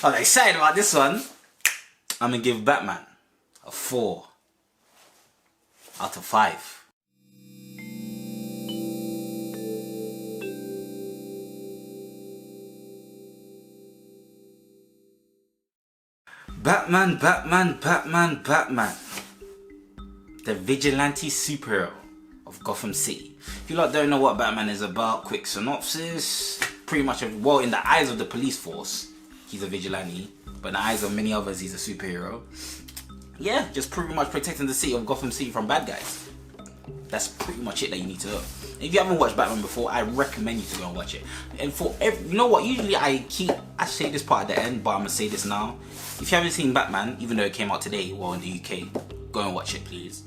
I'm excited about this one. I'm gonna give Batman a 4 out of 5. Batman. The vigilante superhero of Gotham City. If you lot don't know what Batman is about, quick synopsis. Pretty much, well, in the eyes of the police force, he's a vigilante. But in the eyes of many others, he's a superhero. Yeah, just pretty much protecting the city of Gotham City from bad guys. That's pretty much it that you need to know. If you haven't watched Batman before, I recommend you to go and watch it. And for you know what, usually I say this part at the end, but I'm gonna say this now. If you haven't seen Batman, even though it came out today, well in the UK, go and watch it please.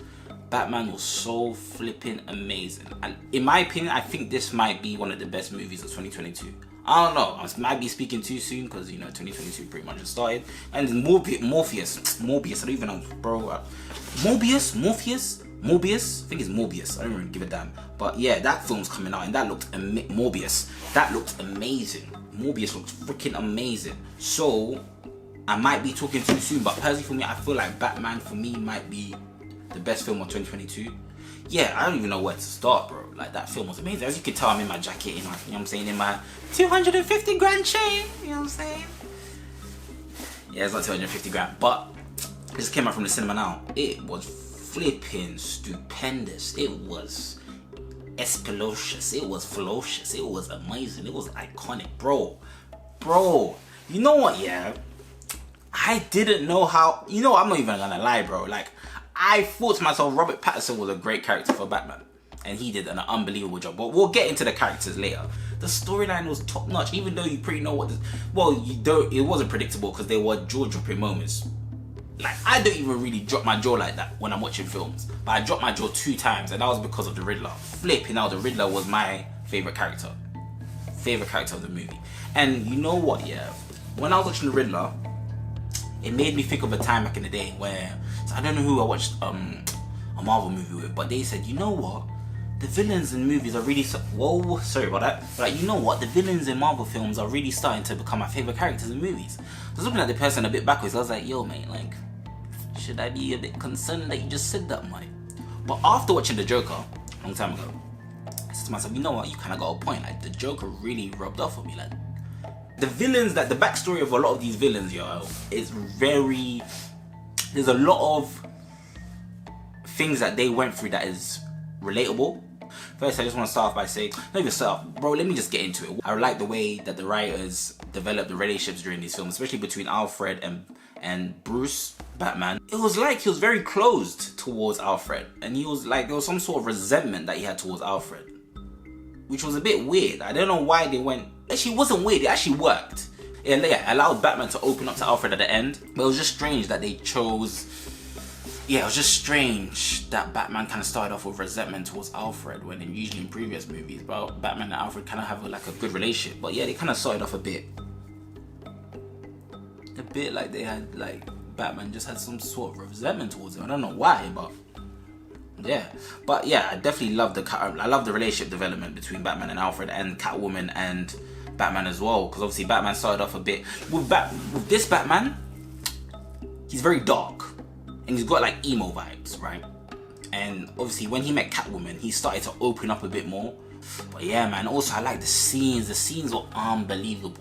Batman was so flipping amazing. And in my opinion, I think this might be one of the best movies of 2022. I don't know, I might be speaking too soon because, you know, 2022 pretty much just started. And Morbius, I don't even know, bro. Morbius, I think it's Morbius, I don't really give a damn. But yeah, that film's coming out and that looked Morbius, that looked amazing. Morbius looks freaking amazing. So, I might be talking too soon, but personally for me, I feel like Batman for me might be the best film of 2022. Yeah, I don't even know where to start, bro. Like, that film was amazing. As you can tell, I'm in my jacket, you know what I'm saying, in my 250 grand chain, you know what I'm saying? Yeah, it's not 250 grand, but this came out from the cinema now. It was flipping stupendous. It was espalocious. It was ferocious. It was amazing. It was iconic, bro. You know what, yeah? I didn't know how, you know, I'm not even gonna lie, bro. Like, I thought to myself, Robert Pattinson was a great character for Batman. And he did an unbelievable job. But we'll get into the characters later. The storyline was top notch, even though you pretty know what it wasn't predictable because there were jaw-dropping moments. Like, I don't even really drop my jaw like that when I'm watching films. But I dropped my jaw 2 times, and that was because of the Riddler. Flipping out, the Riddler was my favorite character. Favorite character of the movie. And you know what, yeah? When I was watching the Riddler, it made me think of a time back in the day where, so I don't know who I watched a Marvel movie with, but they said, you know what? The villains in movies are really, whoa, sorry about that. But like, you know what? The villains in Marvel films are really starting to become my favorite characters in movies. I was looking at the person a bit backwards. I was like, yo, mate, like, should I be a bit concerned that you just said that, mate? But after watching The Joker, a long time ago, I said to myself, you know what? You kind of got a point. Like, The Joker really rubbed off on me. Like, the villains, the backstory of a lot of these villains, yo, is very, there's a lot of things that they went through that is relatable. First, I just want to start off by saying, not even start off, bro, let me just get into it. I like the way that the writers developed the relationships during these films, especially between Alfred and Bruce, Batman. It was like he was very closed towards Alfred, and he was like, there was some sort of resentment that he had towards Alfred, which was a bit weird. I don't know why they went, actually it wasn't weird, it actually worked. It allowed Batman to open up to Alfred at the end, but it was just strange that they chose, it was just strange that Batman kind of started off with resentment towards Alfred, when usually in previous movies, but Batman and Alfred kind of have like a good relationship. But yeah, they kind of started off a bit like they had, like, Batman just had some sort of resentment towards him. I don't know why, but yeah. But yeah, I definitely love the relationship development between Batman and Alfred, and Catwoman and Batman as well, because obviously Batman started off a bit with this Batman, he's very dark and he's got like emo vibes, right? And obviously when he met Catwoman, he started to open up a bit more. But yeah, man, also I like the scenes were unbelievable.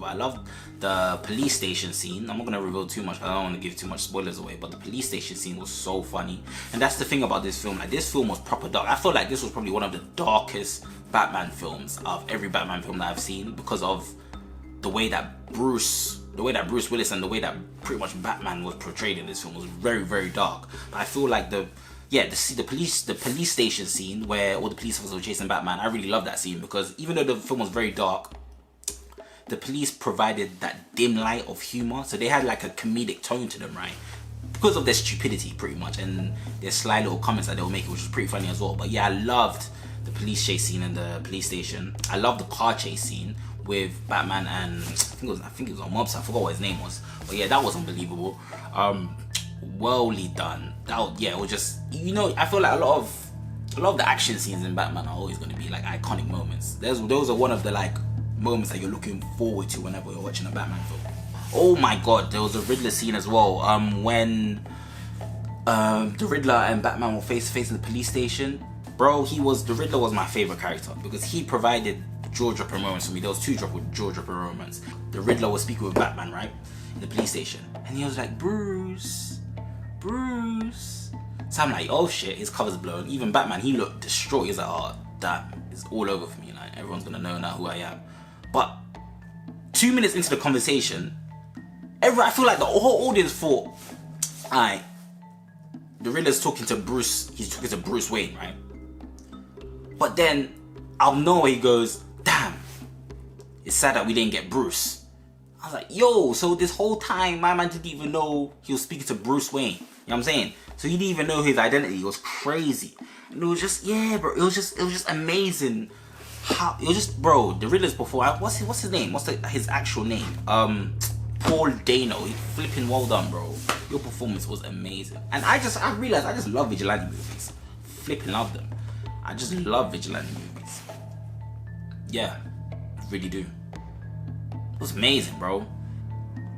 I love the police station scene. I'm not gonna reveal too much because I don't want to give too much spoilers away, but the police station scene was so funny. And that's the thing about this film, like, this film was proper dark. I feel like this was probably one of the darkest Batman films of every Batman film that I've seen, because of the way that Bruce Willis and the way that pretty much Batman was portrayed in this film was very, very dark. But I feel like the police station scene where all the police officers were chasing Batman, I really love that scene, because even though the film was very dark, the police provided that dim light of humor, so they had like a comedic tone to them, right? Because of their stupidity, pretty much, and their sly little comments that they were making, which was pretty funny as well. But yeah, I loved the police chase scene in the police station. I loved the car chase scene with Batman and I think it was a mobster. I forgot what his name was, but yeah, that was unbelievable. Wellly done. It was just, you know, I feel like a lot of the action scenes in Batman are always going to be like iconic moments. Those are one of the like moments that you're looking forward to whenever you're watching a Batman film. Oh my god, there was a Riddler scene as well. When the Riddler and Batman were face to face in the police station. Bro, the Riddler was my favorite character because he provided jaw-dropping moments for me. There was 2 jaw-dropping moments. The Riddler was speaking with Batman, right, in the police station, and he was like, Bruce. So I'm like, oh shit, his cover's blown. Even Batman, he looked distraught. He was like, oh damn, it's all over for me. Like, everyone's gonna know now who I am. But 2 minutes into the conversation, I feel like the whole audience thought, alright, the Riddler's talking to Bruce. He's talking to Bruce Wayne, right? But then, out of nowhere, he goes, damn, it's sad that we didn't get Bruce. I was like, yo, so this whole time, my man didn't even know he was speaking to Bruce Wayne. You know what I'm saying? So he didn't even know his identity. It was crazy. And it was just, yeah, bro, it was just amazing. How, it was just, bro, the Riddler's before, what's his name? What's his actual name? Paul Dano. He flipping well done, bro. Your performance was amazing. And I realized I just love vigilante movies. Flipping love them. I just love vigilante movies. Yeah, I really do. It was amazing, bro.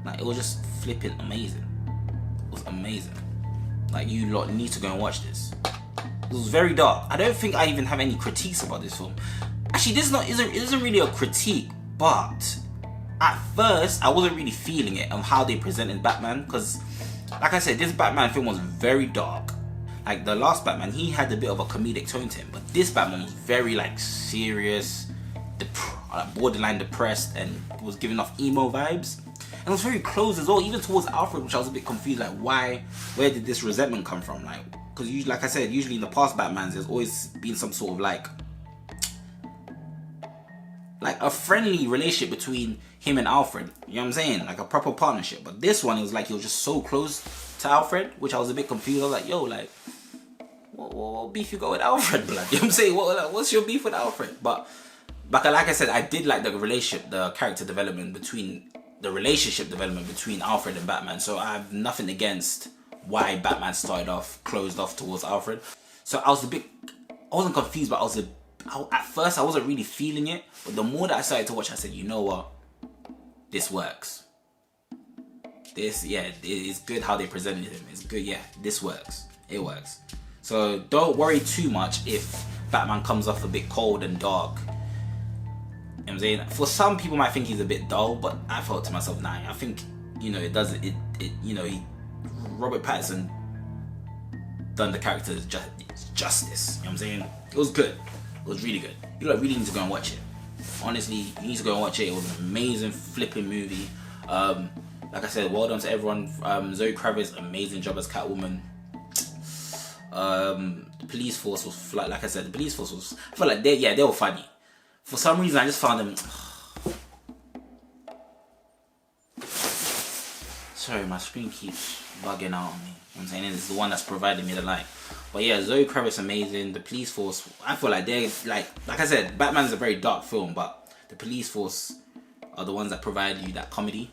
Like, it was just flipping amazing. It was amazing. Like, you lot need to go and watch this. It was very dark. I don't think I even have any critiques about this film. Actually, this isn't really a critique, but at first I wasn't really feeling it on how they presented Batman, because like I said, this Batman film was very dark. Like the last Batman, he had a bit of a comedic tone to him, but this Batman was very like serious, borderline depressed, and was giving off emo vibes. And it was very close as well, even towards Alfred, which I was a bit confused, like where did this resentment come from? Like, because like I said, usually in the past Batmans, there's always been some sort of like a friendly relationship between him and Alfred, you know what I'm saying? Like a proper partnership. But this one, it was like he was just so close to Alfred, which I was a bit confused. I was like, yo, like, what beef you got with Alfred, blood? You know what I'm saying? What's your beef with Alfred? But like I said, I did like the relationship, the relationship development between Alfred and Batman. So I have nothing against why Batman closed off towards Alfred. So I wasn't confused, but at first I wasn't really feeling it. But the more that I started to watch, I said, you know what? This works. It's good how they presented him. It's good, yeah, this works. It works. So don't worry too much if Batman comes off a bit cold and dark. You know what I'm saying? For some people might think he's a bit dull, but I thought to myself, nah, I think, Robert Pattinson done the character's justice. You know what I'm saying? It was good. It was really good. You really need to go and watch it. Honestly, you need to go and watch it. It was an amazing flipping movie. Like I said, well done to everyone. Zoe Kravitz, amazing job as Catwoman. The police force was like I said, I felt like they were funny. For some reason, I just found them. Sorry, my screen keeps bugging out on me. You know what I'm saying? And it's the one that's providing me the light. But yeah, Zoe Kravitz amazing. The police force, I feel like they're like I said, Batman's a very dark film, but the police force are the ones that provide you that comedy.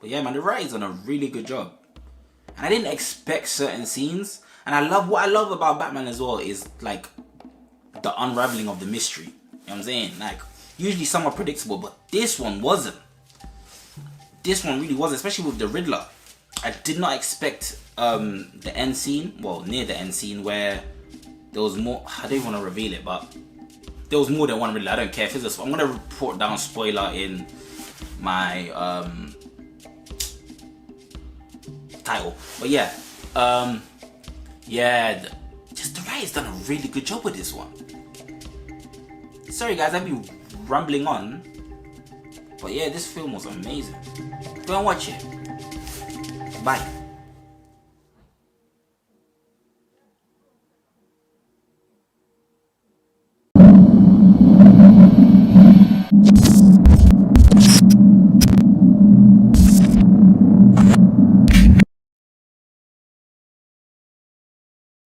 But yeah, man, the writing's done a really good job. And I didn't expect certain scenes. And what I love about Batman as well is like the unraveling of the mystery. You know what I'm saying? Like, usually some are predictable, but this one wasn't. This one really wasn't, especially with the Riddler. I did not expect the end scene, near the end scene, where there was more. I don't want to reveal it, but there was more than one Riddler. I don't care if it's I'm gonna report down spoiler in my title. But yeah, just the writer's done a really good job with this one. Sorry guys, I've been rambling on, but yeah, this film was amazing. Go and watch it. Bye.